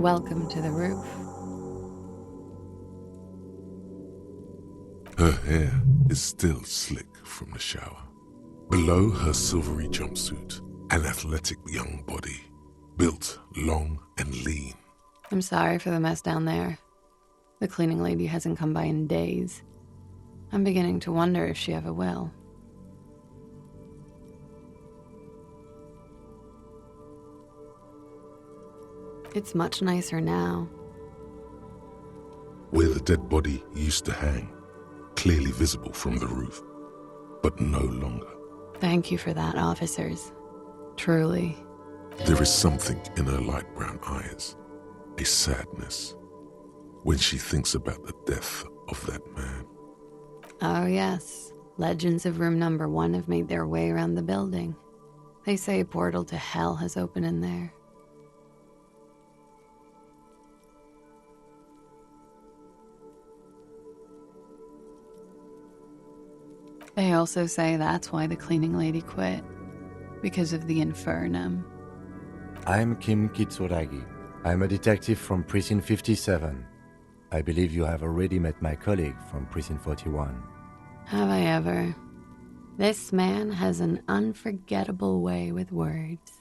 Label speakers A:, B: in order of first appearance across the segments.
A: Welcome to the roof.
B: Her hair is still slick from the shower. Below her silvery jumpsuit, an athletic young body, built long and lean.
A: I'm sorry for the mess down there. The cleaning lady hasn't come by in days. I'm beginning to wonder if she ever will. It's much nicer now.
B: Where the dead body used to hang, clearly visible from the roof, but no longer.
A: Thank you for that, officers. Truly.
B: There is something in her light brown eyes, a sadness, when she thinks about the death of that man.
A: Oh yes, legends of room number 1 have made their way around the building. They say a portal to hell has opened in there. They also say that's why the cleaning lady quit, because of the infernum.
C: I'm Kim Kitsuragi. I'm a detective from Precinct 57. I believe you have already met my colleague from Precinct 41.
A: Have I ever? This man has an unforgettable way with words.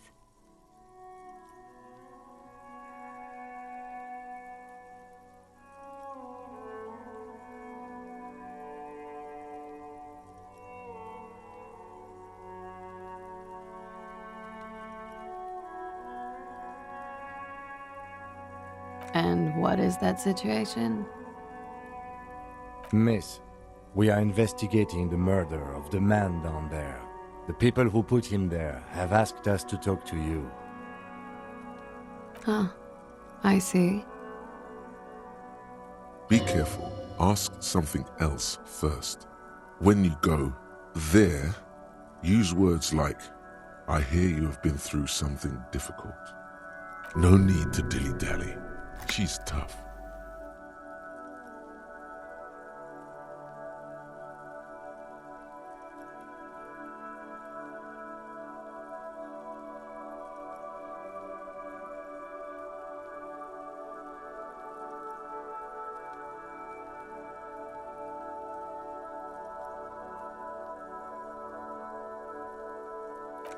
A: And what is that situation?
C: Miss, we are investigating the murder of the man down there. The people who put him there have asked us to talk to you.
A: Huh. I see.
B: Be careful. Ask something else first. When you go there, use words like, I hear you have been through something difficult. No need to dilly-dally. She's tough.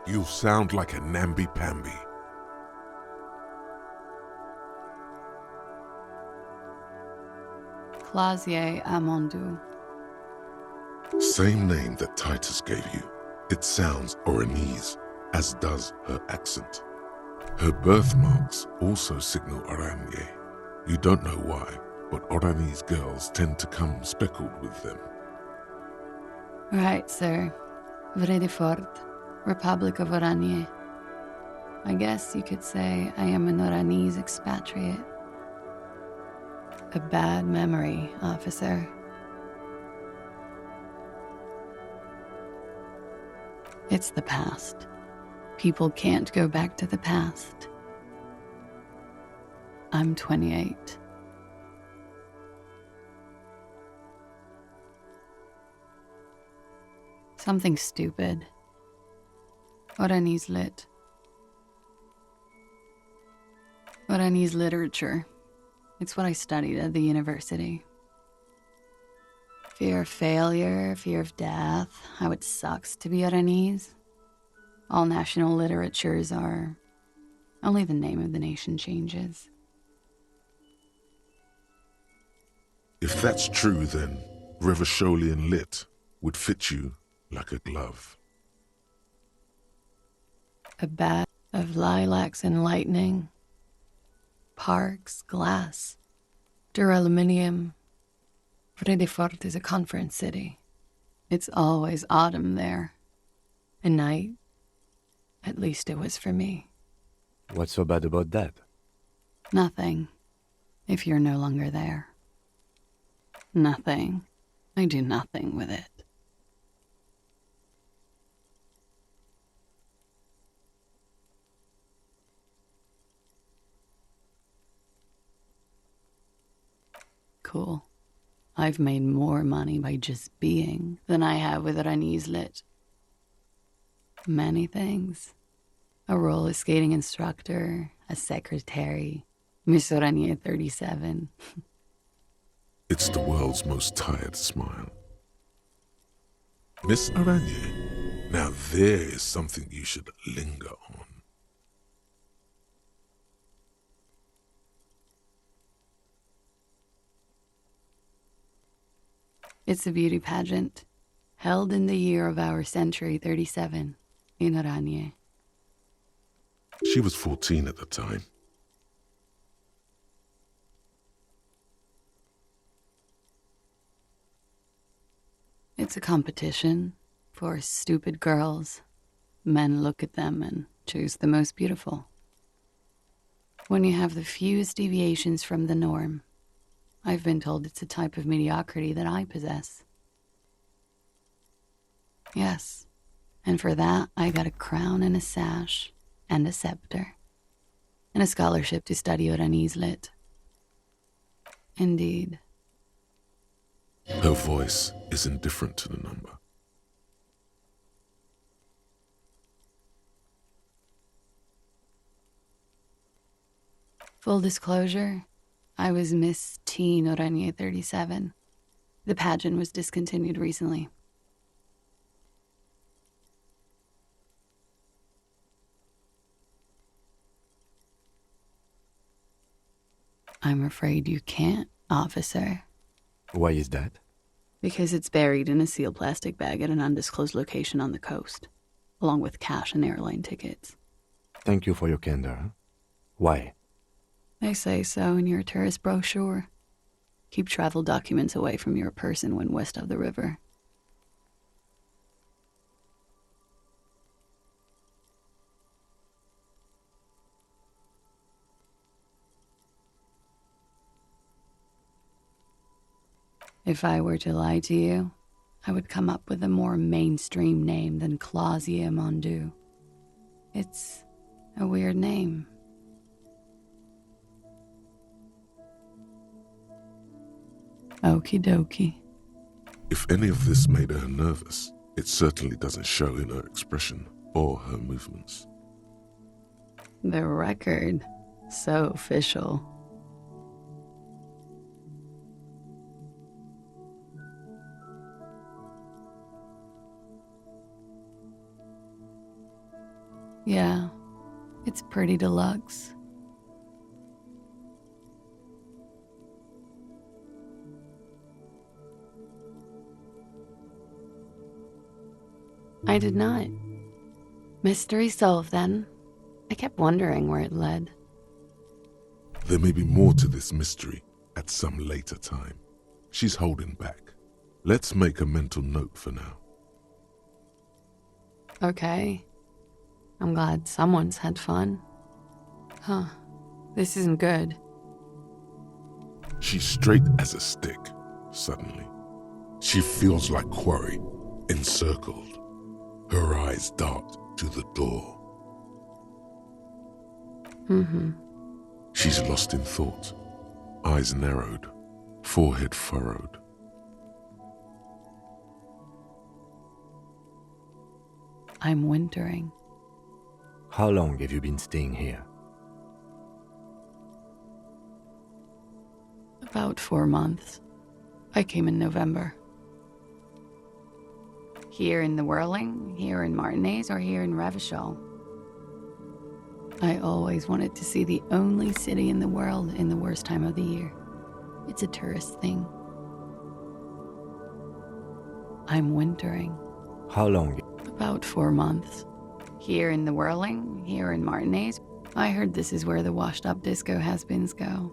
B: You sound like a namby-pamby.
A: Clausier Amandou.
B: Same name that Titus gave you. It sounds Oranese, as does her accent. Her birthmarks also signal Oranje. You don't know why, but Oranese girls tend to come speckled with them.
A: Right, sir. Vredefort, Republic of Oranje. I guess you could say I am an Oranese expatriate. A bad memory, officer. It's the past. People can't go back to the past. I'm 28. Something stupid. Oranese lit. Oranese literature. It's what I studied at the university. Fear of failure, fear of death, how it sucks to be Oranese. All national literatures are. Only the name of the nation changes.
B: If that's true, then Revacholian lit would fit you like a glove.
A: A bat of lilacs and lightning. Parks, glass, duraluminium. Vredefort is a conference city. It's always autumn there. A night. At least it was for me.
C: What's so bad about that?
A: Nothing, if you're no longer there. Nothing. I do nothing with it. Cool. I've made more money by just being than I have with Oranese lit. Many things. A roller skating instructor, a secretary, Miss Oranje 37.
B: It's the world's most tired smile. Miss Aranye, now there is something you should linger on.
A: It's a beauty pageant, held in the year of our century 37, in Oranje.
B: She was 14 at the time.
A: It's a competition for stupid girls. Men look at them and choose the most beautiful. When you have the fewest deviations from the norm, I've been told it's a type of mediocrity that I possess. Yes, and for that I got a crown and a sash and a scepter and a scholarship to study Oranese lit. Indeed.
B: Her voice is indifferent to the number.
A: Full disclosure, I was Miss Teen Oranje 37. The pageant was discontinued recently. I'm afraid you can't, officer.
C: Why is that?
A: Because it's buried in a sealed plastic bag at an undisclosed location on the coast, along with cash and airline tickets.
C: Thank you for your candor. Why?
A: They say so in your tourist brochure. Keep travel documents away from your person when west of the river. If I were to lie to you, I would come up with a more mainstream name than Clausia Mondu. It's a weird name. Okie dokie.
B: If any of this made her nervous, it certainly doesn't show in her expression or her movements.
A: The record. So official. Yeah, it's pretty deluxe. I did not. Mystery solved then. I kept wondering where it led.
B: There may be more to this mystery at some later time. She's holding back. Let's make a mental note for now.
A: Okay. I'm glad someone's had fun. Huh. This isn't good.
B: She's straight as a stick, suddenly. She feels like quarry, encircled. Her eyes dart to the door. She's lost in thought, eyes narrowed, forehead furrowed.
A: I'm wintering.
C: How long have you been staying here?
A: About 4 months. I came in November. Here in the Whirling, here in Martinez, or here in Revachol. I always wanted to see the only city in the world in the worst time of the year. It's a tourist thing. I'm wintering.
C: How long?
A: About 4 months. Here in the Whirling, here in Martinez. I heard this is where the washed-up disco has-beens go.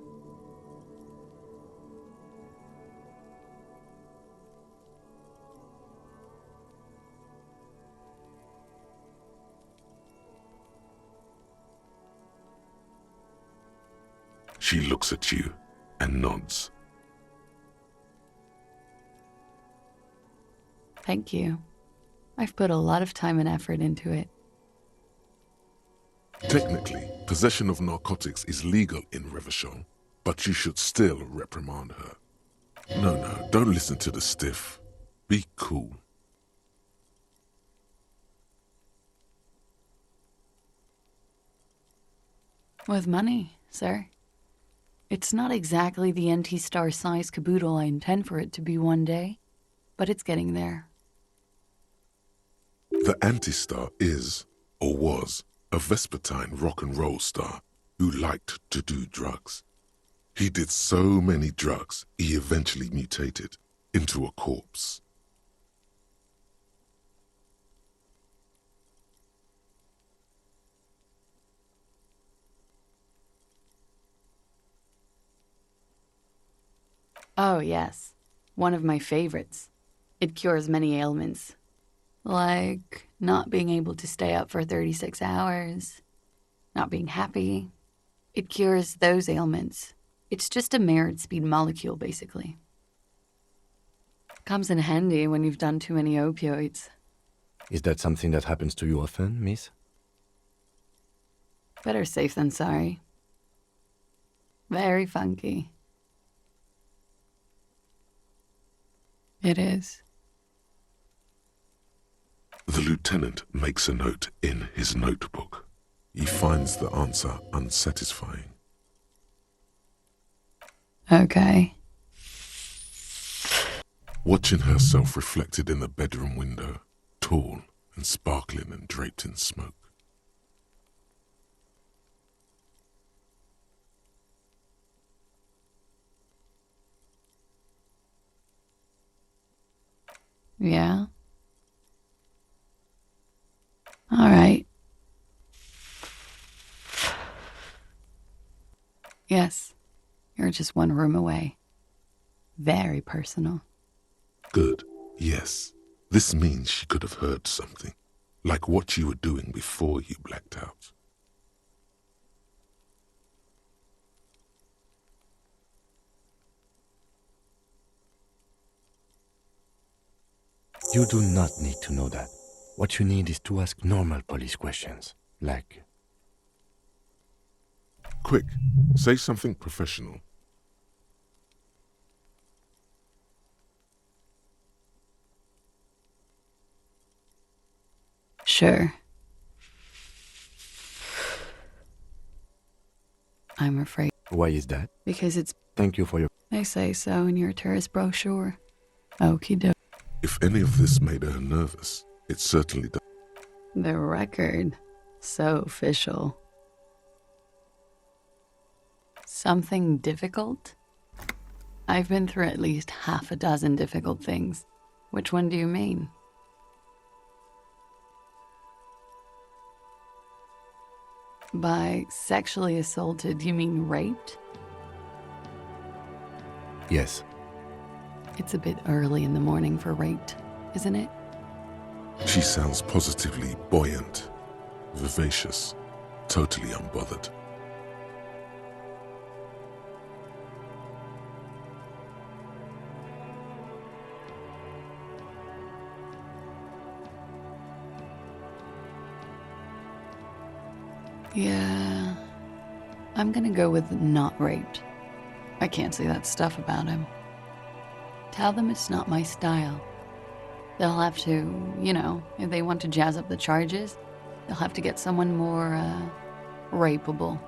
B: She looks at you and nods.
A: Thank you. I've put a lot of time and effort into it.
B: Technically, possession of narcotics is legal in Revachol, but you should still reprimand her. No, don't listen to the stiff. Be cool.
A: With money, sir. It's not exactly the NT-star size caboodle I intend for it to be one day, but it's getting there.
B: The Anti-Star is, or was, a Vespertine rock and roll star who liked to do drugs. He did so many drugs, he eventually mutated into a corpse.
A: Oh, yes. One of my favorites. It cures many ailments. Like not being able to stay up for 36 hours, not being happy. It cures those ailments. It's just a mirrored speed molecule, basically. Comes in handy when you've done too many opioids.
C: Is that something that happens to you often, miss?
A: Better safe than sorry. Very funky. It is.
B: The lieutenant makes a note in his notebook. He finds the answer unsatisfying.
A: Okay.
B: Watching herself reflected in the bedroom window, tall and sparkling and draped in smoke.
A: Yeah? All right. Yes, you're just one room away. Very personal.
B: Good, yes. This means she could have heard something, like what you were doing before you blacked out.
C: You do not need to know that. What you need is to ask normal police questions, like,
B: Quick, say something professional.
A: Sure. I'm afraid.
C: why is that?
A: Because it's,
C: Thank you for your...
A: they say so in your tourist brochure. Okie doke.
B: If any of this made her nervous, it certainly does.
A: The record. So official. Something difficult? I've been through at least half a dozen difficult things. Which one do you mean? By sexually assaulted, you mean raped?
C: Yes.
A: It's a bit early in the morning for raped, isn't it?
B: She sounds positively buoyant, vivacious, totally unbothered.
A: Yeah, I'm gonna go with not raped. I can't say that stuff about him. Tell them it's not my style. They'll have to, if they want to jazz up the charges, they'll have to get someone more, rapeable.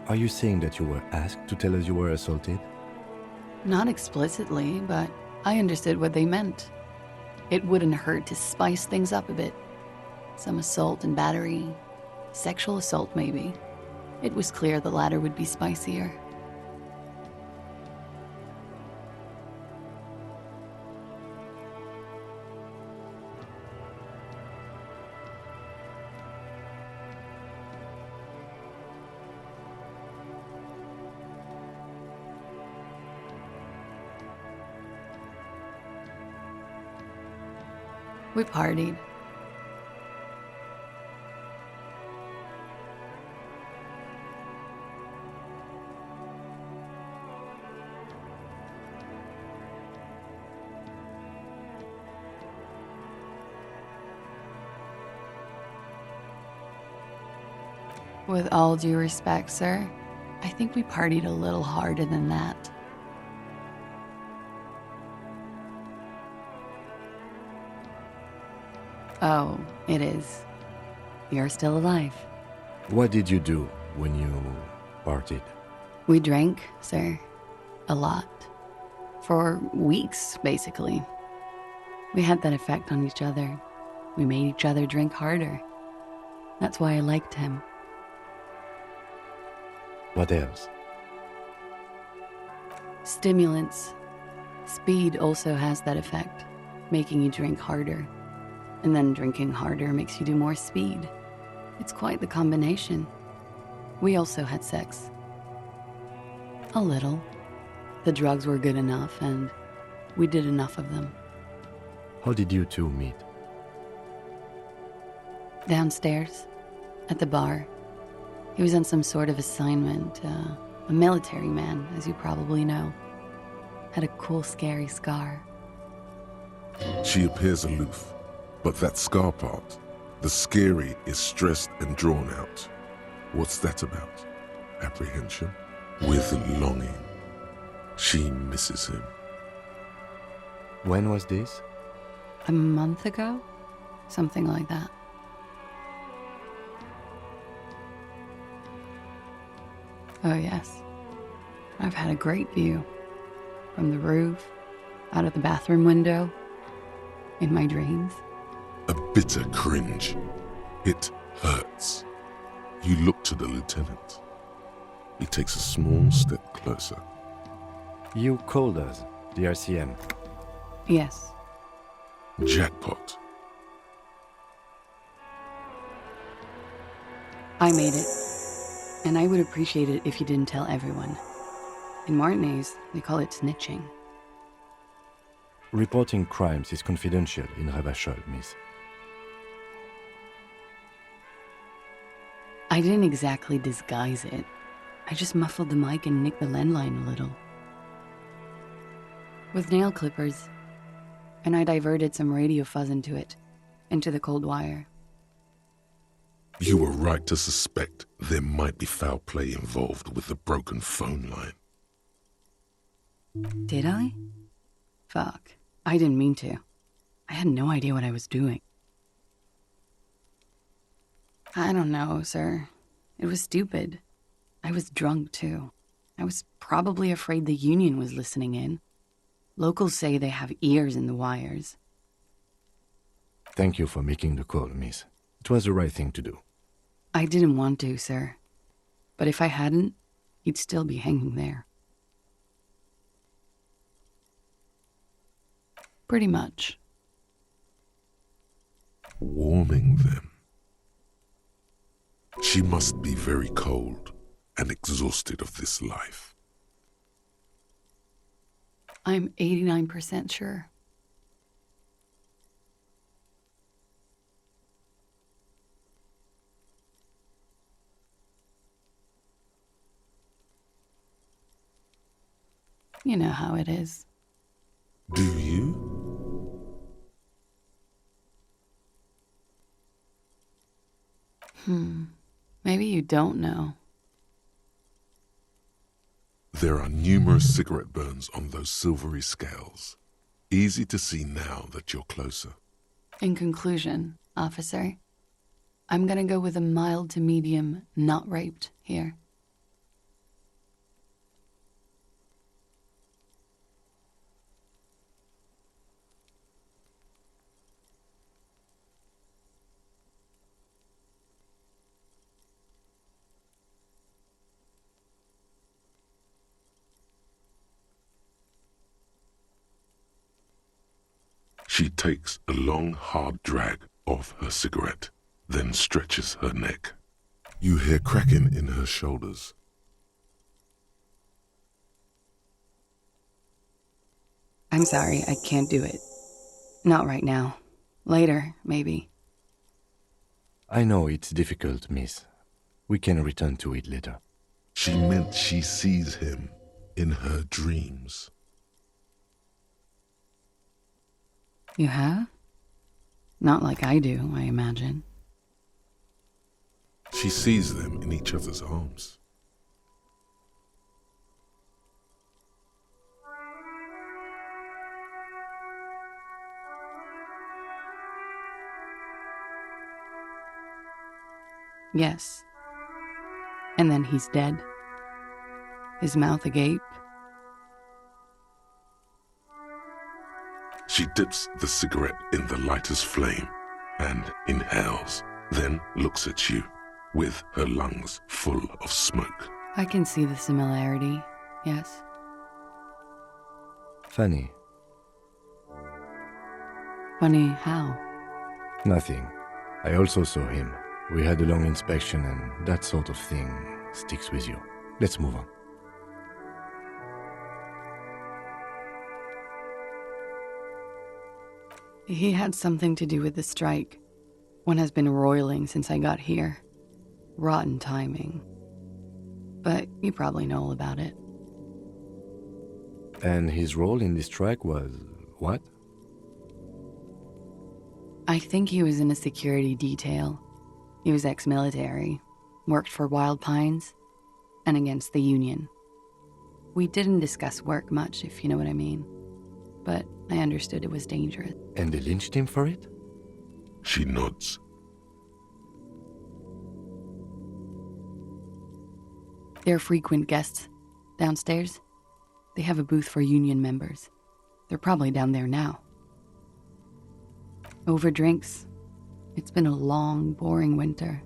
C: Are you saying that you were asked to tell us you were assaulted?
A: Not explicitly, but I understood what they meant. It wouldn't hurt to spice things up a bit. Some assault and battery. Sexual assault, maybe. It was clear the latter would be spicier. We partied. With all due respect, sir, I think we partied a little harder than that. Oh, it is. You're still alive.
C: What did you do when you partied?
A: We drank, sir. A lot. For weeks, basically. We had that effect on each other. We made each other drink harder. That's why I liked him.
C: What else?
A: Stimulants. Speed also has that effect, making you drink harder. And then drinking harder makes you do more speed. It's quite the combination. We also had sex. A little. The drugs were good enough, and we did enough of them.
C: How did you two meet?
A: Downstairs, at the bar. He was on some sort of assignment, a military man, as you probably know. Had a cool, scary scar.
B: She appears aloof, but that scar part, the scary, is stressed and drawn out. What's that about? Apprehension? With longing. She misses him.
C: When was this?
A: A month ago? Something like that. Oh yes. I've had a great view. From the roof, out of the bathroom window, in my dreams.
B: A bitter cringe. It hurts. You look to the lieutenant. He takes a small step closer.
C: You called us, the RCM.
A: Yes.
B: Jackpot.
A: I made it. And I would appreciate it if you didn't tell everyone. In Martinez, they call it snitching.
C: Reporting crimes is confidential in Ravachol, miss.
A: I didn't exactly disguise it. I just muffled the mic and nicked the landline a little. With nail clippers. And I diverted some radio fuzz into it, into the cold wire.
B: You were right to suspect there might be foul play involved with the broken phone line.
A: Did I? Fuck. I didn't mean to. I had no idea what I was doing. I don't know, sir. It was stupid. I was drunk, too. I was probably afraid the union was listening in. Locals say they have ears in the wires.
C: Thank you for making the call, miss. It was the right thing to do.
A: I didn't want to, sir. But if I hadn't, he'd still be hanging there. Pretty much.
B: Warming them. She must be very cold and exhausted of this life.
A: I'm 89% sure. You know how it is.
B: Do you?
A: Maybe you don't know.
B: There are numerous cigarette burns on those silvery scales. Easy to see now that you're closer.
A: In conclusion, officer, I'm gonna go with a mild to medium not raped here.
B: She takes a long, hard drag off her cigarette, then stretches her neck. You hear cracking in her shoulders.
A: I'm sorry, I can't do it. Not right now. Later, maybe.
C: I know it's difficult, miss. We can return to it later.
B: She meant she sees him in her dreams.
A: You have? Not like I do, I imagine.
B: She sees them in each other's arms.
A: Yes. And then he's dead. his mouth agape.
B: She dips the cigarette in the lighter's flame and inhales, then looks at you with her lungs full of smoke.
A: I can see the similarity, yes.
C: Funny.
A: Funny how?
C: Nothing. I also saw him. We had a long inspection and that sort of thing sticks with you. Let's move on.
A: He had something to do with the strike. One has been roiling since I got here. Rotten timing. But you probably know all about it.
C: And his role in this strike was what?
A: I think he was in a security detail. He was ex-military, worked for Wild Pines, and against the Union. We didn't discuss work much, if you know what I mean. But I understood it was dangerous.
C: And they lynched him for it?
B: She nods.
A: They're frequent guests downstairs. They have a booth for Union members. They're probably down there now. Over drinks. It's been a long, boring winter.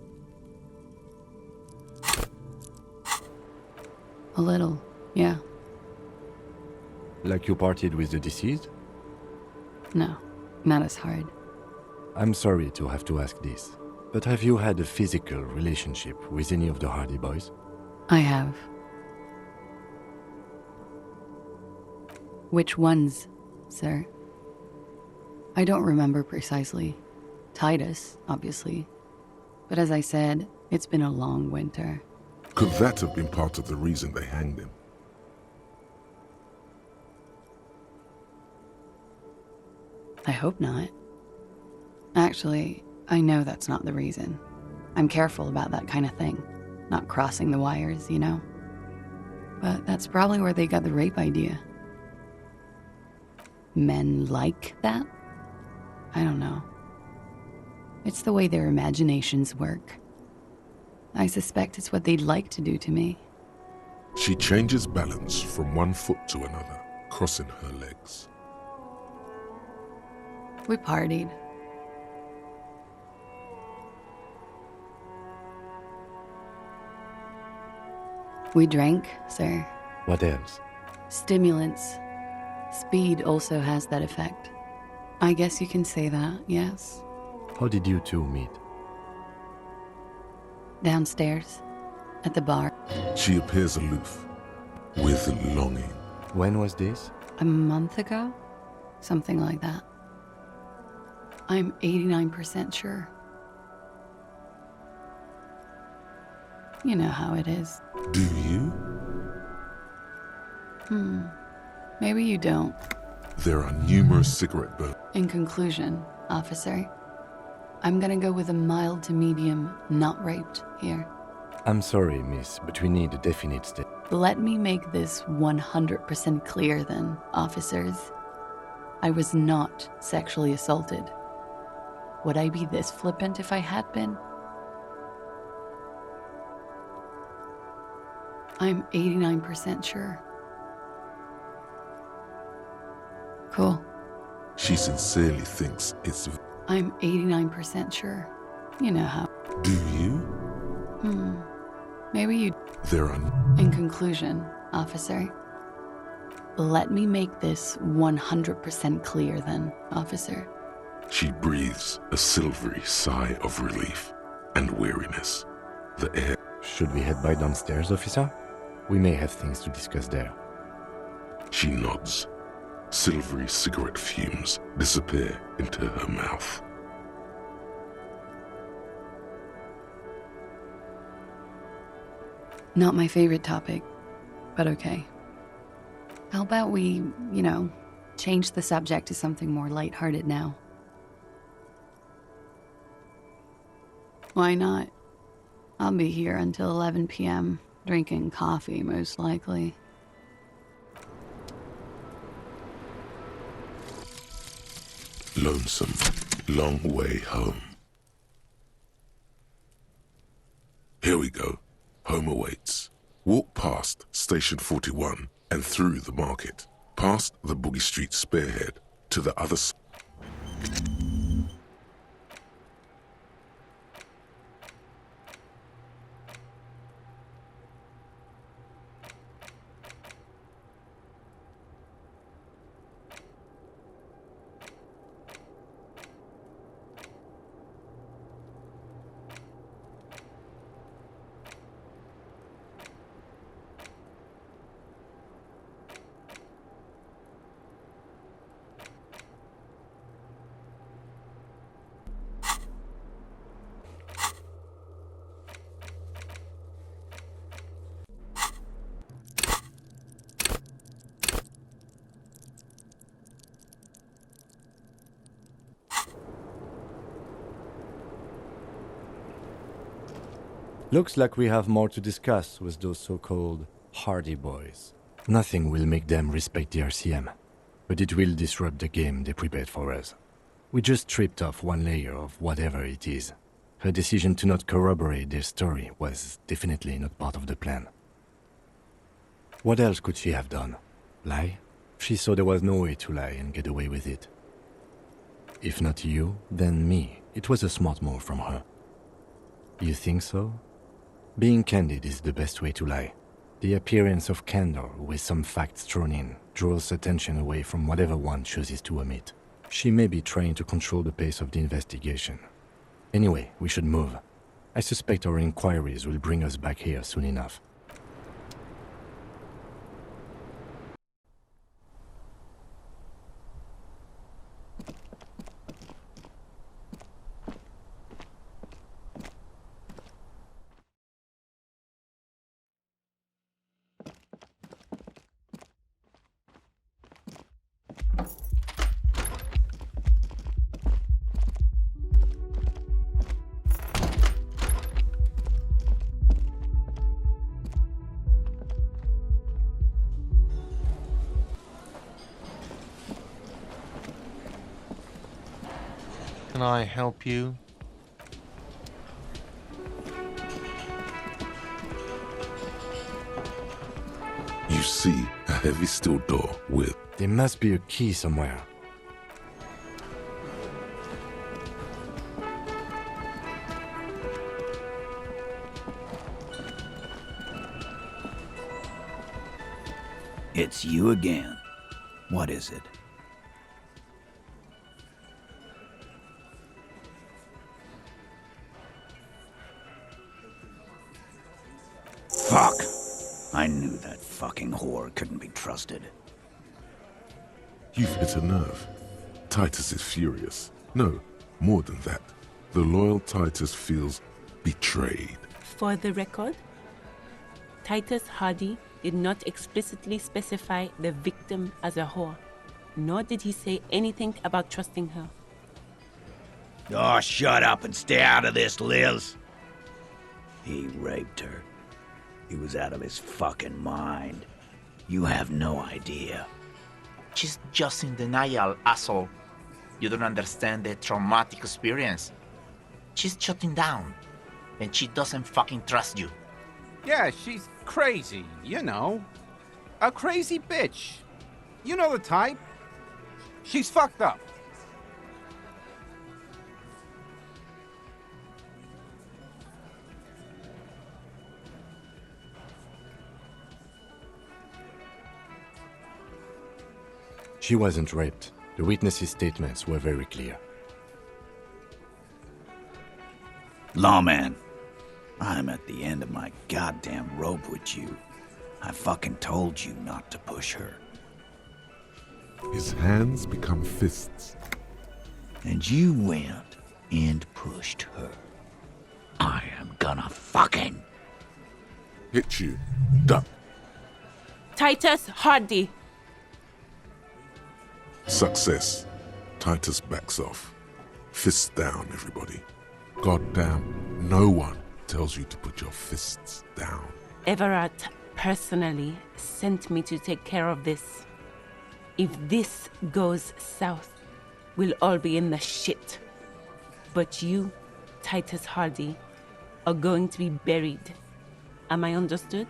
A: A little, yeah.
C: Like you partied with the deceased?
A: No, not as hard.
C: I'm sorry to have to ask this, but have you had a physical relationship with any of the Hardy Boys?
A: I have. Which ones, sir? I don't remember precisely. Titus, obviously. But as I said, it's been a long winter.
B: Could that have been part of the reason they hanged him?
A: I hope not. Actually, I know that's not the reason. I'm careful about that kind of thing. Not crossing the wires, you know? But that's probably where they got the rape idea. Men like that? I don't know. It's the way their imaginations work. I suspect it's what they'd like to do to me.
B: She changes balance from one foot to another, crossing her legs.
A: We partied. We drank, sir.
C: What else?
A: Stimulants. Speed also has that effect. I guess you can say that, yes.
C: How did you two meet?
A: Downstairs, at the bar.
B: She appears aloof, with longing.
C: When was this?
A: A month ago? Something like that. I'm 89% sure. You know how it is.
B: Do you?
A: Maybe you don't.
B: There are numerous cigarette burns.
A: In conclusion, officer, I'm gonna go with a mild to medium not raped here.
C: I'm sorry, miss, but we need a definite step.
A: Let me make this 100% clear then, officers. I was not sexually assaulted. Would I be this flippant if I had been? I'm 89% sure. Cool.
B: She sincerely thinks it's...
A: I'm 89% sure. You know how.
B: Do you?
A: Maybe you...
B: There are...
A: In conclusion, officer, let me make this 100% clear then, officer.
B: She breathes a silvery sigh of relief and weariness. The air...
C: Should we head by downstairs, officer? We may have things to discuss there.
B: She nods. Silvery cigarette fumes disappear into her mouth.
A: Not my favorite topic, but okay. How about we, change the subject to something more lighthearted now? Why not? I'll be here until 11 p.m., drinking coffee, most likely.
B: Lonesome, long way home. Here we go. Home awaits. Walk past past Station 41 and through the market, past the Boogie Street spearhead to the other side.
C: Looks like we have more to discuss with those so-called Hardy Boys. Nothing will make them respect the RCM, but it will disrupt the game they prepared for us. We just stripped off one layer of whatever it is. Her decision to not corroborate their story was definitely not part of the plan. What else could she have done? Lie? She saw there was no way to lie and get away with it. If not you, then me. It was a smart move from her. You think so? Being candid is the best way to lie. The appearance of candor with some facts thrown in draws attention away from whatever one chooses to omit. She may be trying to control the pace of the investigation. Anyway, we should move. I suspect our inquiries will bring us back here soon enough.
D: Can I help you?
B: You see a heavy steel door with...
C: There must be a key somewhere.
E: It's you again. What is it? Fuck! I knew that fucking whore couldn't be trusted.
B: You've hit a nerve. Titus is furious. No, more than that. The loyal Titus feels betrayed.
F: For the record, Titus Hardy did not explicitly specify the victim as a whore, nor did he say anything about trusting her.
E: Oh, shut up and stay out of this, Liz. He raped her. He was out of his fucking mind. You have no idea.
G: She's just in denial, asshole. You don't understand the traumatic experience. She's shutting down, and she doesn't fucking trust you.
H: Yeah, she's crazy, you know. A crazy bitch. You know the type. She's fucked up.
C: She wasn't raped. The witnesses' statements were very clear.
E: Lawman, I'm at the end of my goddamn rope with you. I fucking told you not to push her.
B: His hands become fists.
E: And you went and pushed her. I am gonna fucking...
B: Hit you. Duck.
F: Titus Hardy!
B: Success. Titus backs off. Fists down, everybody. Goddamn, no one tells you to put your fists down.
F: Everard personally sent me to take care of this. If this goes south, we'll all be in the shit. But you, Titus Hardy, are going to be buried. Am I understood?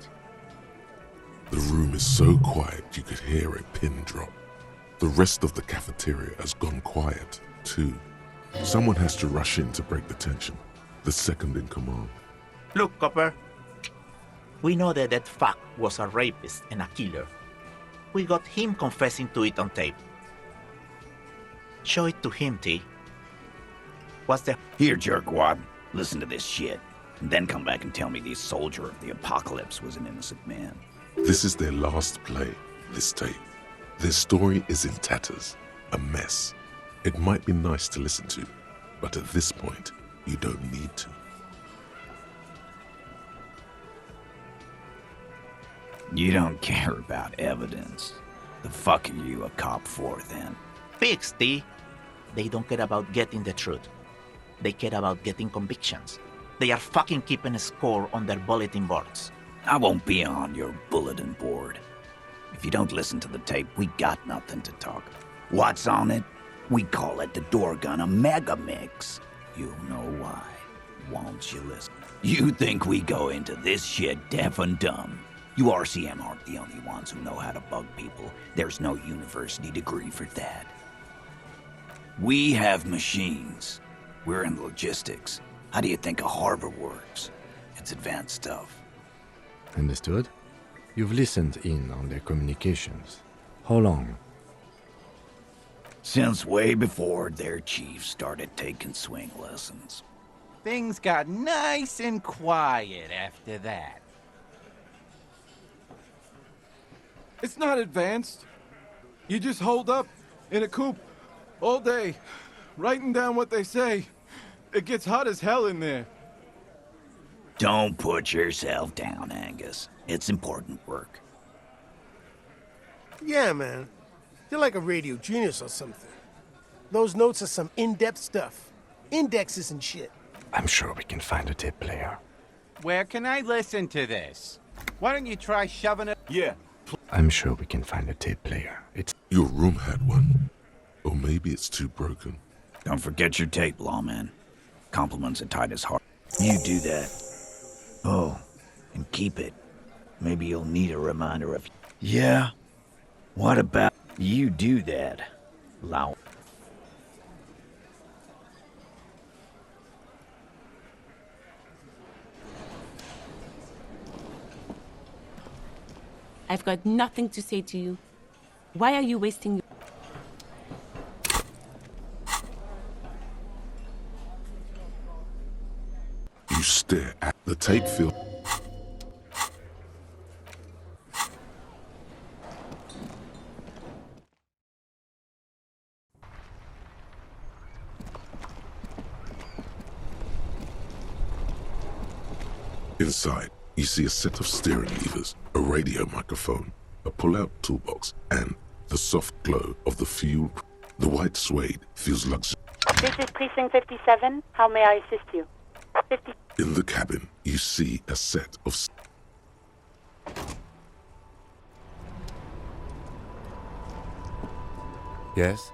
B: The room is so quiet you could hear a pin drop. The rest of the cafeteria has gone quiet, too. Someone has to rush in to break the tension. The second in command.
G: Look, Copper. We know that that fuck was a rapist and a killer. We got him confessing to it on tape. Show it to him, T. What's the...
E: Here, jerkwad. Listen to this shit. And then come back and tell me the soldier of the apocalypse was an innocent man.
B: This is their last play, this tape. Their story is in tatters, a mess. It might be nice to listen to, but at this point, you don't need to.
E: You don't care about evidence. The fuck are you a cop for, then?
G: Pigs, T. They don't care about getting the truth. They care about getting convictions. They are fucking keeping a score on their bulletin boards.
E: I won't be on your bulletin board. If you don't listen to the tape, we got nothing to talk. What's on it? We call it the door gun a mega mix. You'll know why, won't you listen? You think we go into this shit deaf and dumb? You RCM aren't the only ones who know how to bug people. There's no university degree for that. We have machines. We're in logistics. How do you think a harbor works? It's advanced stuff.
C: Understood? You've listened in on their communications. How long?
E: Since way before their chief started taking swing lessons.
H: Things got nice and quiet after that.
I: It's not advanced. You just hold up in a coop all day, writing down what they say. It gets hot as hell in there.
E: Don't put yourself down, Angus. It's important work.
J: Yeah, man. You're like a radio genius or something. Those notes are some in-depth stuff. Indexes and shit.
C: I'm sure we can find a tape player.
H: Where can I listen to this? Why don't you try shoving it?
I: Yeah.
C: I'm sure we can find a tape player. It's...
B: Your room had one. Or maybe it's too broken.
E: Don't forget your tape, lawman. Compliments at Titus Hart. You do that. Oh, and keep it. Maybe you'll need a reminder of... Yeah? What about you do that, Lau?
F: I've got nothing to say to you. Why are you wasting your...
B: You stare at the tape film. Inside, you see a set of steering levers, a radio microphone, a pull-out toolbox, and the soft glow of the fuel. The white suede feels luxurious.
K: This is Precinct 57. How may I assist you? 50.
B: In the cabin, you see a set of...
C: Yes?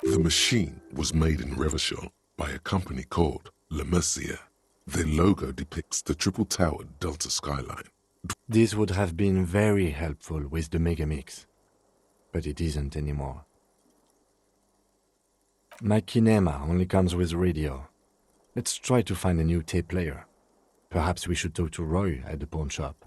B: The machine was made in Revachol by a company called Elysium. Their logo depicts the triple-towered Delta skyline.
C: This would have been very helpful with the Megamix, but it isn't anymore. My kinema only comes with radio. Let's try to find a new tape player. Perhaps we should talk to Roy at the pawn shop.